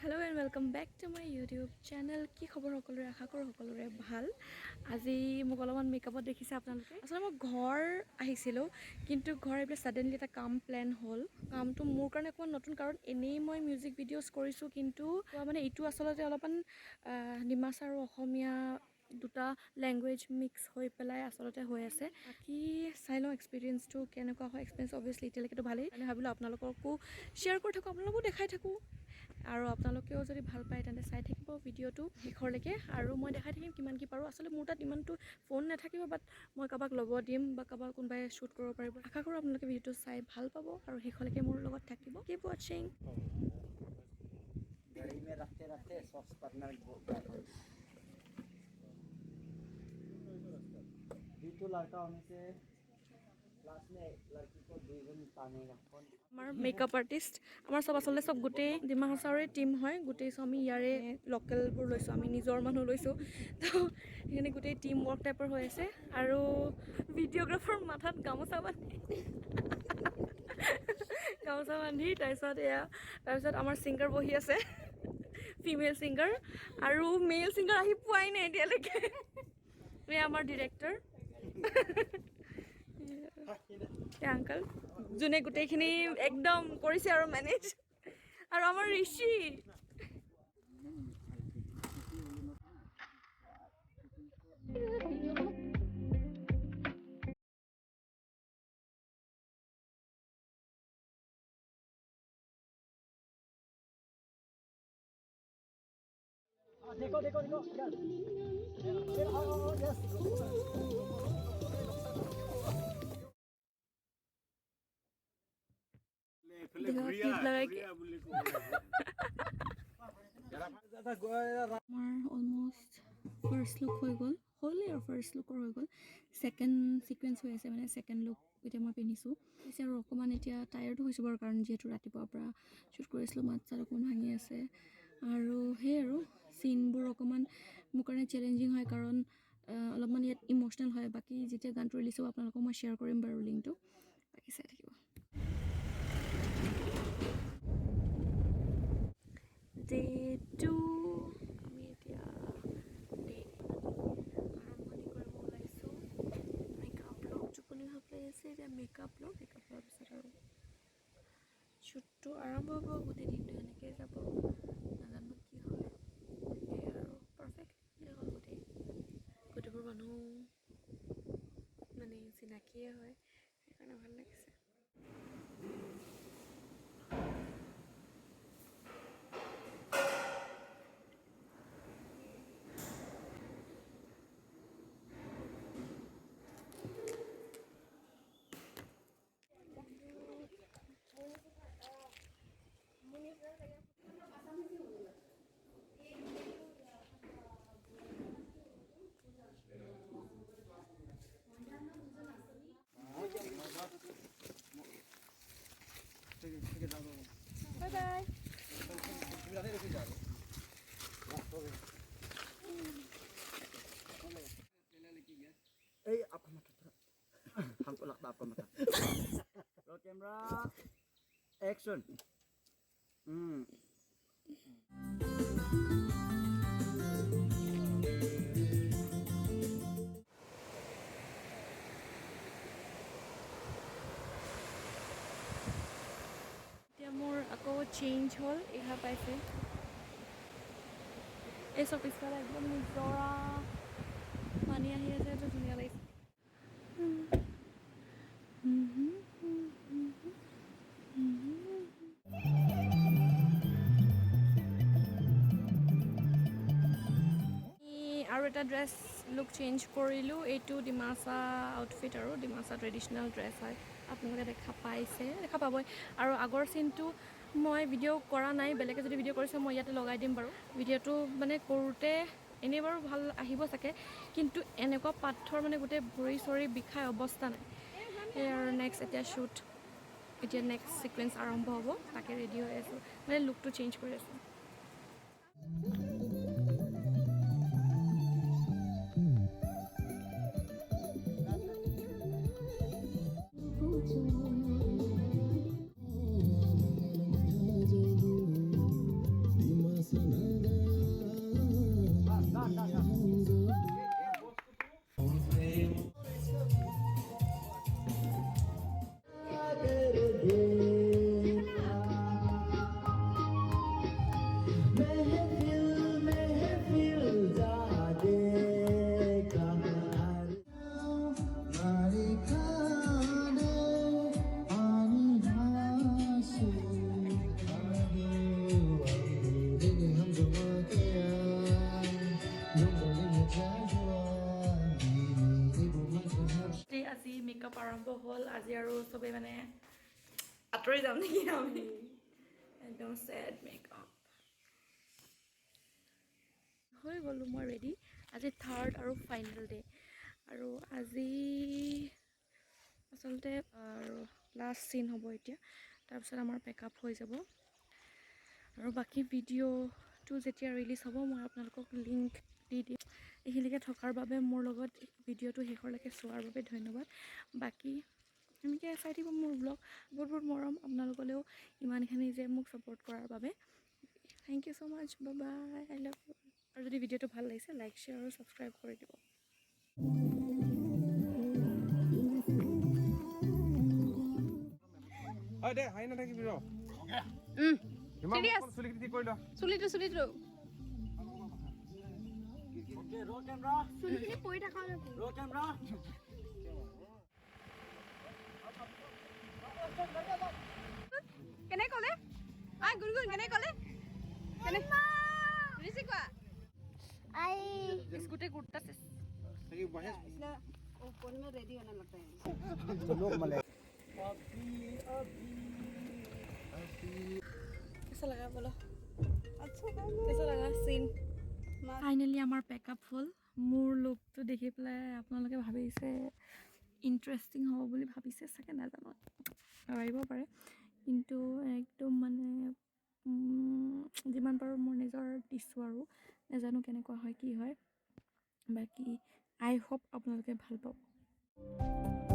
Hello and welcome back to my YouTube channel. কি খবৰ সকলোৰে আশা কৰো সকলোৰে ভাল। আজি মোক অলপমান মেকআপত দেখিছে আপোনালোকে। আসলে মই ঘৰ আহিছিলো কিন্তু ঘৰ আইলে সডেনলি এটা কাম প্ল্যান হ'ল। কামটো মোৰ কাৰণে কোন নতুন কাৰণ এনেই মই মিউজিক ভিডিওস কৰিছো কিন্তু মানে ইটো আসলতে অলপমান ডিমাছা আৰু অসমীয়া দুটা ল্যাঙ্গুৱেজ মিক্স হৈ পেলাই আসলতে হৈ আছে। বাকি চাইলো এক্সপেৰিয়েন্সটো কেনেকুৱা হয় এক্সপেৰিয়েন্স অবভিয়াসলি এতিয়ালৈকেতো ভালেই। আমি ভাবিলো আপোনালোককো শেয়াৰ কৰি থাকো আপোনালোককো দেখাই থাকো। আৰু আপোনালোকেও যদি ভাল পায় তেন্তে চাই থাকিব ভিডিওটো শেষৰলৈকে আৰু মই দেখাই থাকিম কিমান কি পাৰো আসলে মোৰ তাত ইমানটো ফোন নাথাকিব বাট মই কাবাক ল'ব দিম বা কাবাক কোনবাই শুট কৰিব পাৰিব আশা কৰো আপোনালোকে ভিডিওটো চাই ভাল পাব আৰু শেষৰলৈকে মোৰ লগত থাকিব কিপ ওয়াচিং गाड़ी में रखते रखते सॉक्स पार्टनर तो लड़का होने से क्लास में लड़की को द्विगुण तानेगा আমাৰ মেকআপ আৰ্টিষ্ট আমাৰ সব আসলে সব গোটেই ডিমাহাছাৰে টিম হয় গোটেই সব আমি ইয়াৰে লোকেলবোৰ লৈছো আমি নিজৰ মানুহ লৈছো তো এখানে গোটেই টিম ওয়াৰ্ক টাইপৰ হৈ আছে আৰু ভিডিওগ্ৰাফাৰ মাথাত গামোচা বান্ধি গামোচা বান্ধি তাৰপিছত আমাৰ সিঙ্গাৰ বহি আছে ফিমেল সিঙ্গাৰ আৰু মেল সিঙ্গাৰ আহি পোৱাই নাই এতিয়ালৈকে এই আমাৰ ডিৰেক্টৰ আঙ্কল যোনে গোটেইখিনি একদম কৰিছে আৰু মেনেজ আৰু আমাৰ ঋষি देखो देखो देखो यस অলমোস্ট ফাৰ্ষ্ট লুক হৈ গ'ল হ'লে আৰু ফাৰ্ষ্ট লুকৰ হৈ গ'ল ছেকেণ্ড সিকুৱেন্স হৈ আছে মানে ছেকেণ্ড লুক এতিয়া মই পিন্ধিছোঁ পিছে আৰু অকণমান এতিয়া টায়াৰ্ডো হৈছোঁ বাৰু কাৰণ যিহেতু ৰাতিপুৱাৰ পৰা শ্বুট কৰিছিলোঁ মাত চাত অকণমান ভাঙি আছে আৰু সেই আৰু চিনবোৰ অকণমান মোৰ কাৰণে চেলেঞ্জিং হয় কাৰণ অলপমান ইয়াত ইম'চনেল হয় বাকী যেতিয়া গানটো ৰিলিজ হ'ব আপোনালোকক মই শ্বেয়াৰ কৰিম বাৰু লিংকটো বাকী চাই থাকিব ডে 2 আমি এতিয়া ডে আৰম্ভণি কৰিব ওলাইছোঁ মেকআপ লগ টোপনি ভাৱ আছে এতিয়া মেকআপ লোৱাৰ পিছত আৰু শ্বুটটো আৰম্ভ হ'ব গোটেই দিনটো এনেকৈ যাব নাজানো কি হয় এই আৰু পাৰফেক্টলি হ'ল গোটেইবোৰ মানুহ মানে চিনাকিয়ে হয় সেইকাৰণে ভাল লাগিছে Bye bye. आपका मत हमको लगता आपका मत रो कैमरा एक्शन এতিয়া মোৰ আকৌ চেঞ্জ হ'ল এঘা পাইছে এই চব পিছফালে একদম নিজৰা পানী আহি আছে এইটো ধুনীয়া লাগিছে আৰু এটা ড্ৰেছ লুক চেঞ্জ কৰিলোঁ এইটো ডিমাছা আউটফিট আৰু ডিমাছা ট্ৰেডিশ্যনেল ড্ৰেছ হয় আপোনালোকে দেখা পাবই আৰু আগৰ চিনটো মই ভিডিঅ' কৰা নাই বেলেগে যদি ভিডিঅ' কৰিছে মই ইয়াতে লগাই দিম বাৰু ভিডিঅ'টো মানে কৰোঁতে এনেই বাৰু ভাল আহিব চাগে কিন্তু এনেকুৱা পাথৰ মানে গোটেই ভৰি চৰি বিষাই অৱস্থা নাই আৰু নেক্সট এতিয়া শ্বুট এতিয়া নেক্সট ছিকুৱেন্স আৰম্ভ হ'ব তাকে ৰেডি হৈ আছোঁ মানে লুকটো চেঞ্জ কৰি আছোঁ মেকআপ আৰম্ভ হ'ল আজি আৰু চবেই মানে আঁতৰি যাম নেকি আমি একদম ছেড মেকআপ হৈ গ'লোঁ মই ৰেডি আজি থাৰ্ড আৰু ফাইনেল ডে আৰু আজি আচলতে আৰু লাষ্ট চিন হ'ব এতিয়া তাৰপিছত আমাৰ পেকআপ হৈ যাব আৰু বাকী ভিডিঅ'টো যেতিয়া ৰিলিজ হ'ব মই আপোনালোকক লিংক দি দিম এইখিনিলৈকে থকাৰ বাবে মোৰ লগত ভিডিঅ'টো শেষৰলৈকে চোৱাৰ বাবে ধন্যবাদ বাকী এনেকৈ চাই থাকিব মোৰ ব্লগ বহুত বহুত মৰম আপোনালোকলেও ইমানখিনি যে মোক ছাপোৰ্ট কৰাৰ বাবে thank you so' much bye bye I love you আৰু যদি ভিডিঅ'টো ভাল লাগিছে লাইক শ্বেয়াৰ আৰু ছাবস্ক্ৰাইব কৰি দিব হয় দে হাই নাথাকিবি ৰ চুলি খেতি কৰি ল চুলিটো Okay, roll camera. চুলিখিনি পৰি থকা Roll camera. কেনে ক'লে গুণগুণ কেনে ক'লে কেনে ঋষি কোৱা स्कूटी कुर्ता से ऊपर में रेडी होने लगता है कैसा लगा बोलो अच्छा कैसा लगा सीन फाइनली आमार पेकआप हल मोर लुकটো দেখি পেলাই আপোনালোকে ভাবিছে ইন্টাৰেষ্টিং হ'ব বুলি ভাবিছে চাগে নাজানো ভাবিব পাৰে কিন্তু একদম মানে যিমান পাৰোঁ মোৰ নিজৰ দিছোঁ আৰু নাজানো কেনেকুৱা হয় কি হয় বাকি আই হোপ আপোনালোকে ভাল পাব